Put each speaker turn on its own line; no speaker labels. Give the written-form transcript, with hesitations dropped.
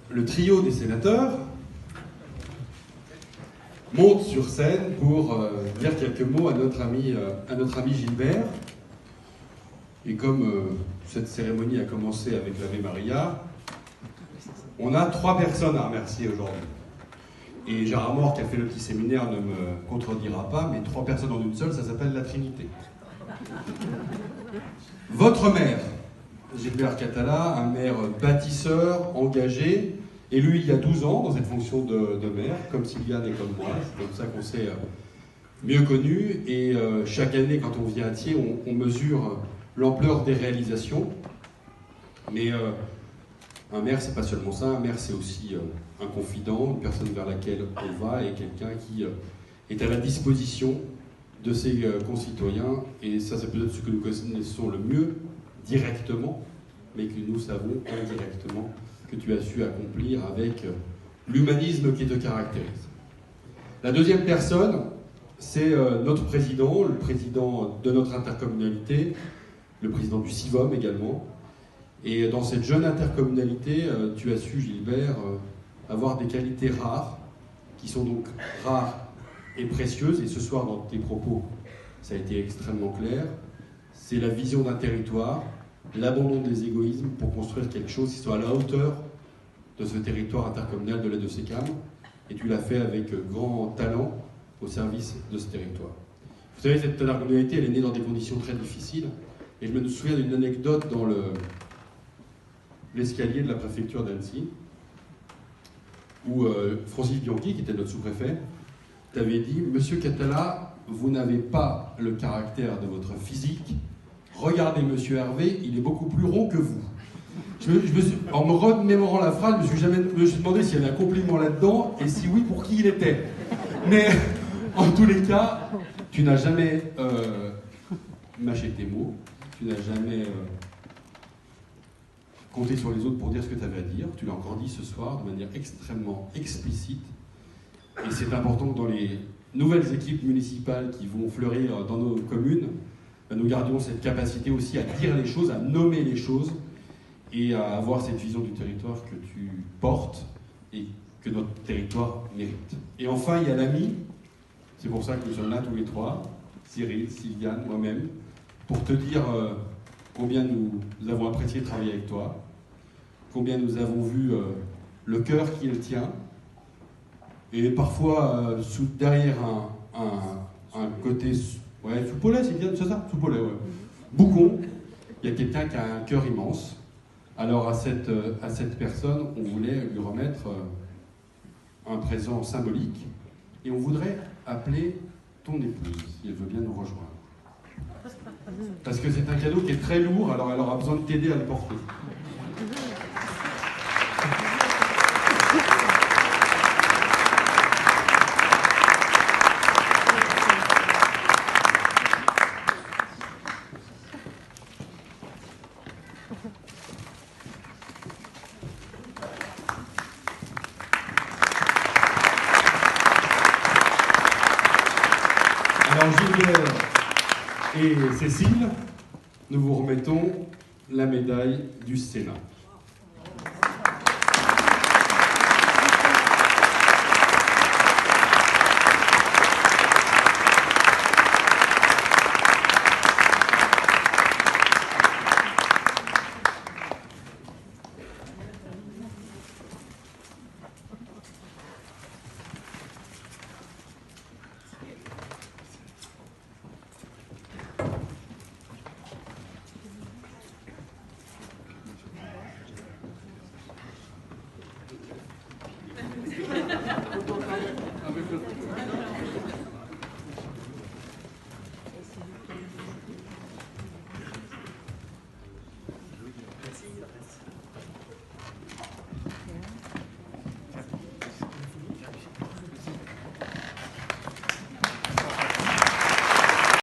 le trio des sénateurs monte sur scène pour dire quelques mots à notre ami Gilbert. Et comme cette cérémonie a commencé avec l'Ave Maria, on a 3 personnes à remercier aujourd'hui. Et Gérard Mort, qui a fait le petit séminaire, ne me contredira pas, mais 3 personnes en une seule, ça s'appelle la Trinité. Votre maire, Gilbert Catala, un maire bâtisseur, engagé, élu il y a 12 ans dans cette fonction de maire, comme Sylviane et comme moi, c'est comme ça qu'on s'est mieux connus. Et chaque année, quand on vient à Thiers, on mesure l'ampleur des réalisations. Mais un maire, c'est pas seulement ça, un maire, c'est aussi un confident, une personne vers laquelle on va et quelqu'un qui est à la disposition de ses concitoyens. Et ça, c'est peut-être ce que nous connaissons le mieux directement, mais que nous savons indirectement que tu as su accomplir avec l'humanisme qui te caractérise. La deuxième personne, c'est notre président, le président de notre intercommunalité, le président du CIVOM également. Et dans cette jeune intercommunalité, tu as su, Gilbert, avoir des qualités rares, qui sont donc rares et précieuses. Et ce soir, dans tes propos, ça a été extrêmement clair. C'est la vision d'un territoire, l'abandon des égoïsmes pour construire quelque chose qui soit à la hauteur de ce territoire intercommunal de la de Sécam. Et tu l'as fait avec grand talent au service de ce territoire. Vous savez, cette intercommunalité, elle est née dans des conditions très difficiles. Et je me souviens d'une anecdote dans l'escalier de la préfecture d'Annecy, où Francis Bianchi, qui était notre sous-préfet, t'avait dit « Monsieur Catala, vous n'avez pas le caractère de votre physique. Regardez Monsieur Hervé, il est beaucoup plus rond que vous. » En me remémorant la phrase, je me suis demandé s'il y avait un compliment là-dedans, et si oui, pour qui il était. Mais en tous les cas, tu n'as jamais mâché tes mots, tu n'as jamais compté sur les autres pour dire ce que tu avais à dire. Tu l'as encore dit ce soir de manière extrêmement explicite. Et c'est important que dans les nouvelles équipes municipales qui vont fleurir dans nos communes, nous gardions cette capacité aussi à dire les choses, à nommer les choses et à avoir cette vision du territoire que tu portes et que notre territoire mérite. Et enfin, il y a l'ami, c'est pour ça que nous sommes là tous les 3, Cyril, Sylviane, moi-même, pour te dire combien nous avons apprécié travailler avec toi, combien nous avons vu le cœur qui est le tien, et parfois derrière un côté Soupollet, c'est ça, Soupollet, ouais. Boucon, il y a quelqu'un qui a un cœur immense. Alors à cette personne, on voulait lui remettre un présent symbolique, et on voudrait appeler ton épouse, si elle veut bien nous rejoindre. Parce que c'est un cadeau qui est très lourd, alors elle aura besoin de t'aider à le porter. Alors Gilbert et Cécile, nous vous remettons la médaille du Sénat.